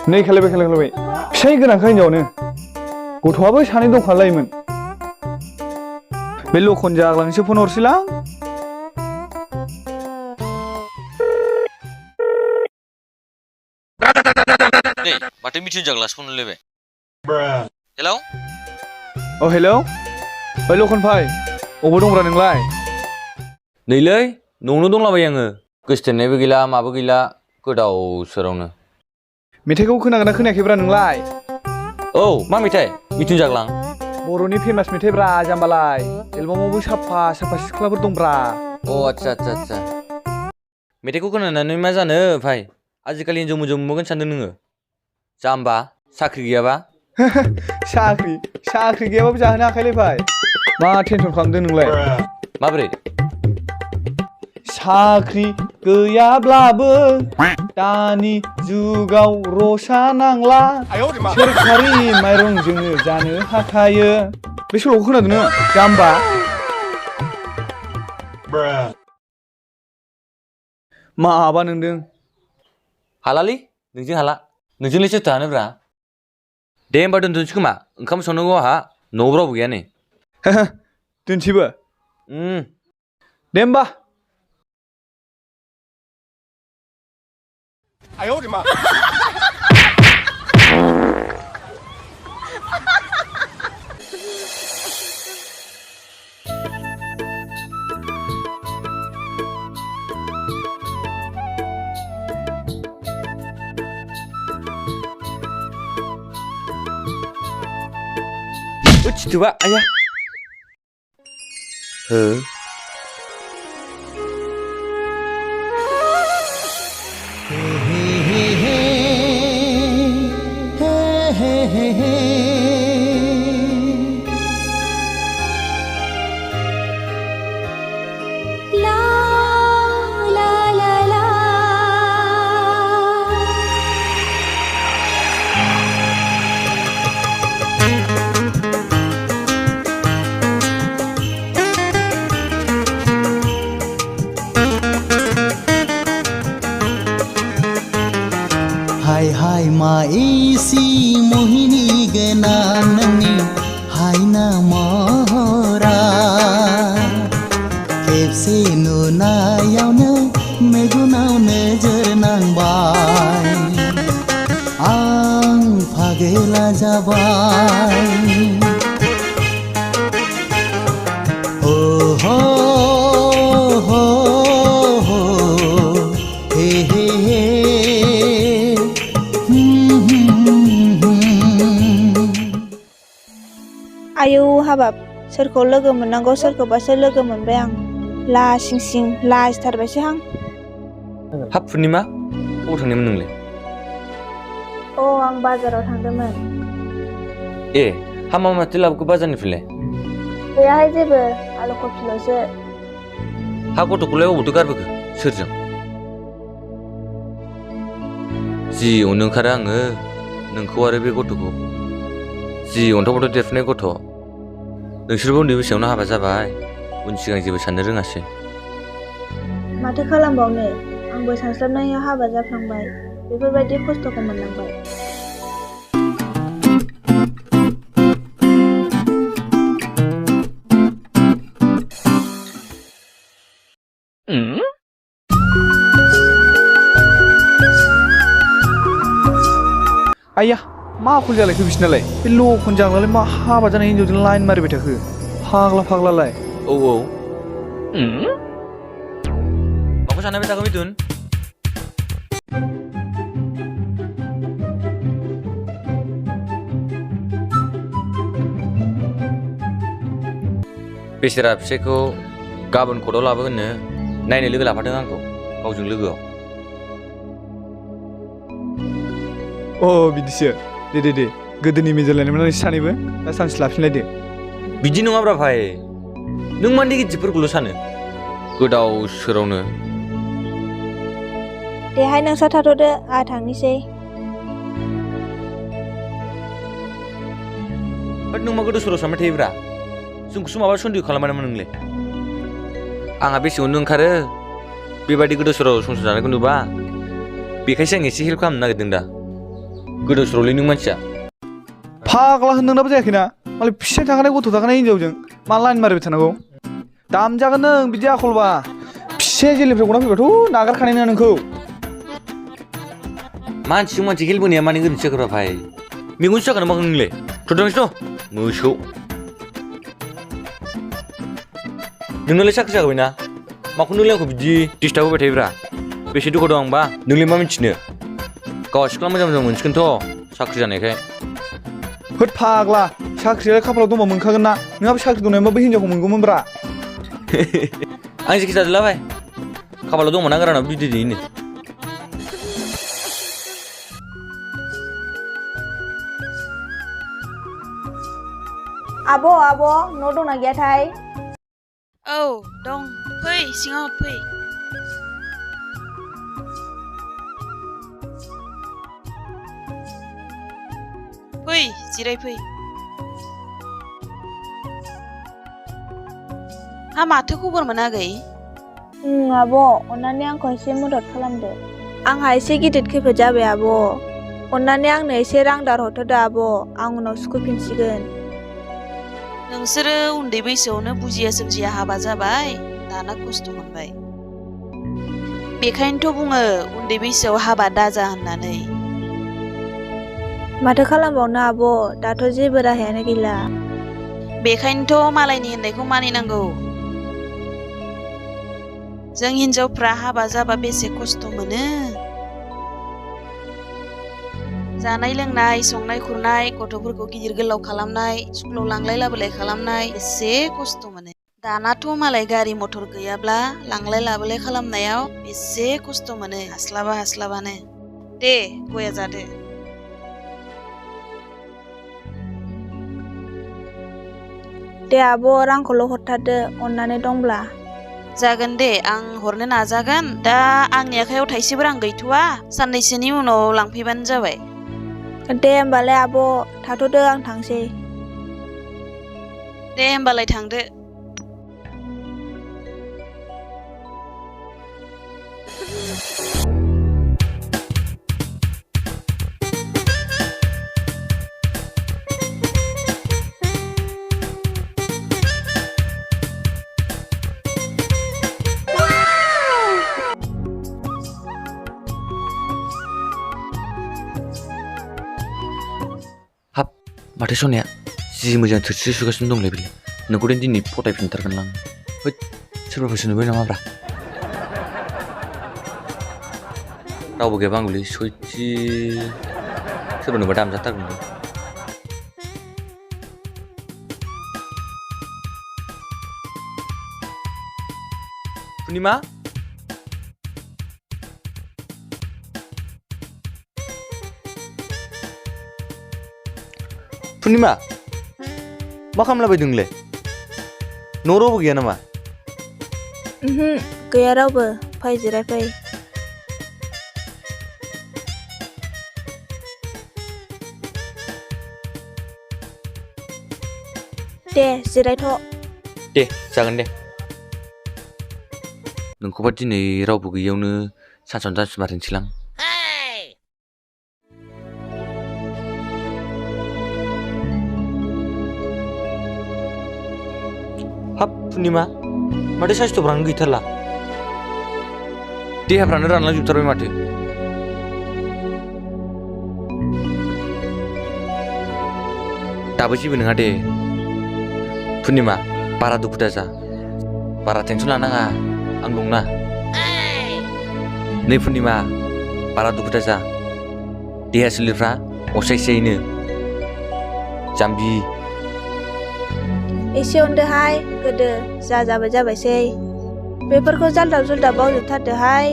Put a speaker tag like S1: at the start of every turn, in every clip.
S1: नै खालायबाय फिसाइ गोनांखा हिनजावनो गथ'आबो सानै दंखालायोमोन बे लखन जाग्लांसो फन हरसैलां
S2: नै माथो मिटिं जाग्लासो फन हरलायबाय हेलौ
S1: हेलौ ओइ लखन भाई अबाव दंब्रा नोंलाय
S2: नैलै न'आवनो दंलाबायो आङो गोसथोननायबो गैला माबो गैला गोदाव सोरावनो
S1: मेथाइखौ खोनागोना खोनायाखैब्रा नोंलाय
S2: औ मा मेथाइ मिटिं जाग्लां
S1: बर'नि फेमास मेथाइब्रा जाम्बालाय एलबामावबो साफा सिख्लाफोर दंब्रा
S2: आच्छा मेथाइखौ खोनानानै मा जानो भाई आजिखालि हिनजाव मोजां मोनगोन सानदों नोङो जाम्बा साख्रि गैयाबा
S1: साख्रि गैयाबाबो जाहोनो हाखायोलै भाई मा टेनसन खालामदों नोंलाय
S2: माबोरै
S1: साख्रि गैयाब्लाबो दानि जुगाव रसा नांला सोरखारि माइरंजोंनो जानो हाखायो बे सल'खौ खोनादों नों जाम्बा माबा नोंदों
S2: हालालै नोंजों हाला नोंजोंलाय सोरथो हानोब्रा दे होमबा दोनथ'नोसै खोमा ओंखाम संनांगौ आंहा न'आव रावबो गैया नै
S1: दोनसैबो दे होमबा
S2: Coba ayah.
S3: Hai maisi mohini genanani hai na mora kepse nu na yauna megunau nejar nang bai ang phagela jabai oh ho ho ho he he he
S4: आयौ हाबाब सोरखौ लोगो मोननांगौ सोरखौबासो लोगो मोनबाय आं लासिं सिं लाजिथारबायसो आं
S2: हाब पुर्निमा बबाव थांनायमोन नोंलाय
S4: आं बाजाराव थांदोंमोन
S2: ए हामा माथो लाबोखो बाजारनिफ्रायलाय
S4: गैयाहाय जेबो आलु कफिल'सो
S2: हा गथ'खौलाय अबावथो गारबोखो सोरजों जि अननो ओंखारो आङो नोंखौ आरो बे गथ'खौ जि अन्थाव देरफुनाय गथ' नोंसोरबो उन्दै बैसोआवनो हाबा जाबाय उन सिगां जेबो साननो रोङासै
S4: माथो खालामबावनो आंबो सानस्लाबनायाव हाबा जाफ्लांबाय बेफोरबायदि खस्थ'खौ मोननांबाय
S1: आइया मा आखल जालायखो बिसिनालाय बे लखन जाग्लालाय मा हाबा जानाय हिनजावजों लाइन मारिबाय थाखो फाग्लालाय
S2: औ माखौ सानबाय थाखो मिथुन बेसेरा फिसाइखौ गाबोन कर्टआव लाबोगोननो नायनो लोगो लाफादों आंखौ गावजों लोगोआव
S1: बिदिसो दे गोदोनि मेजरलायनायमोन नोंसोर सानैबो दा सानसे लाफिनलायदो
S2: बिदि नङाब्रा भाइ नों मा नेगेटिभफोरखौल' सानो गोदाव सोरावनो
S4: देहाय नोंस्रा थाथ'दो आंहा थांनोसै
S2: नों मा गोदाव सोराव सानबाय थायोब्रा जोंखौसो माबा सन्देह खालामानोमोन नोंलाय आंहा बेसे अननो ओंखारो बेबायदि गोदाव सोराव संसार जानायखौ नुबा बेखायसो आं एसे हेल्प खालामनो नागिरदों दा गोदाव सोरावलै नों मानसिया
S1: फाग्ला होनदोंनाबो जायाखैना मालाय फिसाय थाखानाय गथ' थाखानाय हिनजावजों मा लाइन मारिबाय थानांगौ दामजागोन नों बिदि आखलबा फिसाया जेलनिफ्राय गना फैबाथ' नागारखानाय नङा नोंखौ
S2: मानसिजों मानसि गेलेबोनाया माने गोरोन्थि जाग्रा भाइ मेगनसो जागोन मा नोंलाय थ'थांसै मोसौ नोंनालाय साख्रि जागोबायना माखौ नोंलाय आंखौ बिदि डिस्टार्ब होबाय थायोब्रा बेसे दुखु दं आंबा नोंलाय मा मिथिनो गावहा सिख्ला मोजां मोजां मोनसिगोनथ' साख्रि जानायखाय
S1: होद फाग्ला साख्रिया खाफालाव दंबा मोनखागोन ना नोंहाबो साख्रि दंनायबा बै हिनजावखौ मोनगौमोनब्रा
S2: आं जेखि जादोला भाइ खाफालाव दंमोन ना गारानाव बिदै दैनो
S4: आब' न' दंना गैयाथाय
S5: औ दं फै सिङाव फै फै जिरायफै हा माथो खबरमोन आगै
S4: आब' अन्नानै आंखौ एसे मदद खालामदो आंहा एसे गिदिर खैफोद जाबाय आब' अन्नानै आंनो एसे रां दार हरथ'दो आब' आं उनाव सुख'फिनसिगोन
S5: नोंसोरो उन्दै बैसोआवनो बुजिया सोमजिया हाबा जाबाय दाना खस्थ' मोनबाय बेखायनोथ' बुङो उन्दै बैसोआव हाबा दाजा होननानै
S4: माथो खालामबावनो आब' दाथ' जेबो राहायानो गैला
S5: बेखायनोथ' मालायनि होननायखौ मानिनांगौ जों हिनजावफ्रा हाबा जाबा बेसे खस्थ' मोनो जानाय लोंनाय संनाय खुरनाय गथ'फोरखौ गिदिर गोलाव खालामनाय स्कुलाव लांलाय लाबोलाय खालामनाय एसे खस्थ' मोनो दानाथ' मालाय गारि मथर गैयाब्ला लांलाय लाबोलाय खालामनायाव बेसे खस्थ' मोनो हास्लाबानो दे गया जादो
S4: दे आब' रांखौल' हरथारदो अन्नानै दंब्ला
S5: जागोन दे आं हरनो नाजागोन दा आंनि आखायाव थाइसेबो रां गैथ'वा साननैसोनि उनाव लांफैबानो जाबाय
S4: दे होमबालाय आब' थाथ'दो आं थांसै
S5: दे होमबालाय थांदो
S2: हाब माथो सनाया जि मोजां थोरसि सुगासिनो दंलै बेलाय नोंखौ दिनै फटायफिनथारगोन आं होद सोरबाफोरसो नुबाय नामाब्रा रावबो गैयाबा आंगुलै सयथि सोरबा नुबा दामजाथारगोन पुर्निमा पुर्निमा मा खालामलाबायदों नोंलाय न' रावबो गैया नामा
S4: गैया रावबो फै जिरायफै दे जिरायथ'
S2: दे जागोन दे नोंखौबा दिनै रावबो गैयियावनो सानसेयावनो जानसिमारनोसैलां हाब पुर्निमा माथो साइस्थ'फ्रानो गैथारला देहाफ्रानो रानलांजोबथारबाय माथो दाबो जेबो नङा दे पुर्निमा बारा दुखु दाजा बारा टेनसन लानाङा आं दंना नै पुर्निमा बारा दुखु दाजा देहा सोलेरफ्रा असायसैनो जाम्बि
S4: एसे अनदोहाय गोदो जा जाबाय जाबायसै बेफोरखौ जाल्दाब जुल्दाब बावजोबथारदोहाय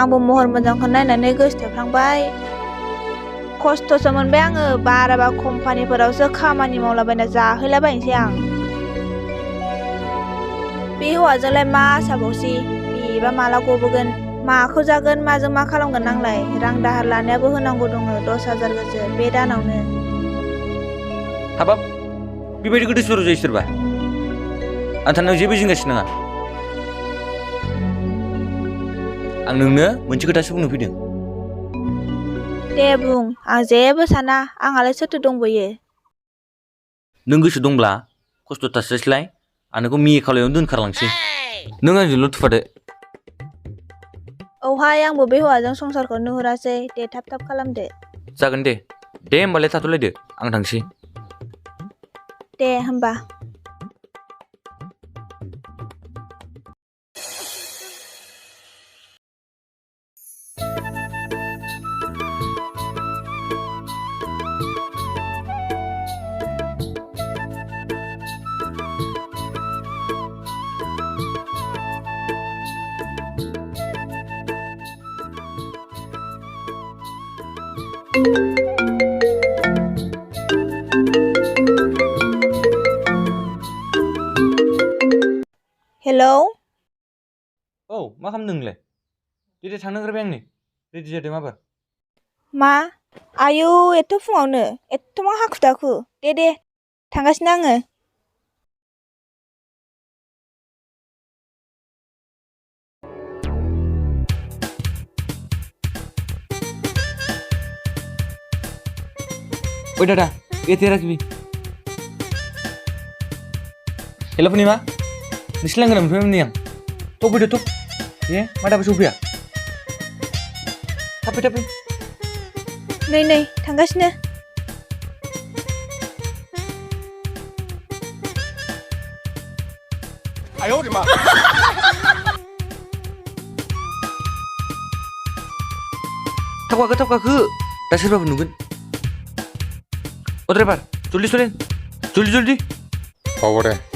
S4: आंबो महर मोजांखौ नायनानै गोसोथोफ्लांबाय खस्थ'सो मोनबाय आङो बाराबा कम्पानिफोरावसो खामानि मावलाबायना जाहैलाबायनोसै आं बे हौवाजोंलाय मा आसाबावसै बेबा माला गबोगोन माखौ जागोन माजों मा खालामगोन आंलाय रां दाहार लानायाबो होनांगौ दङ 10,000 गोजो बे दानावनो
S2: हाबाब बेबायदि गोदो सर' जायो सोरबा आं थांनायाव जेबो जिंगासि नाङा आं नोंनो मोनसे खोथासो बुंनो फैदों
S4: दे बुं आं जेबो साना आंहालाय सोरथो दंबोयो
S2: नों गोसो दंब्ला खस्थ' थास्लायस्लाय आं नोंखौ मिए खालायावनो दोनखारलांसै नों आंजोंल' थुफादो
S4: औहाय आंबो बे हौवाजों संसारखौ नुहुरासै दे थाब थाब खालामदो
S2: जागोन दे होमबालाय थाथ'लायदो आं थांसै
S4: दे होमबा हेलौ
S2: औ मा खालामदों नोंलाय दे थांनो ओंखारबाय आं नै रेडि जादों माबार
S4: मा आयौ एथ' फुङावनो एथ'बां हाखु दाखु दे थांगासिनो आङो
S2: ओइ दादा ये तेरा की हेल' पुर्णिमा नोंसोर लांगोना मोनफैबायमोन आं थब फैदो थब ए मा दाबो सफैया थाब फै
S4: नै थांगासिनो
S2: थाब गाखो दा सोरबाबो नुगोन ओ ड्राइभार जल्दि सलेन जल्दि
S6: बावो दे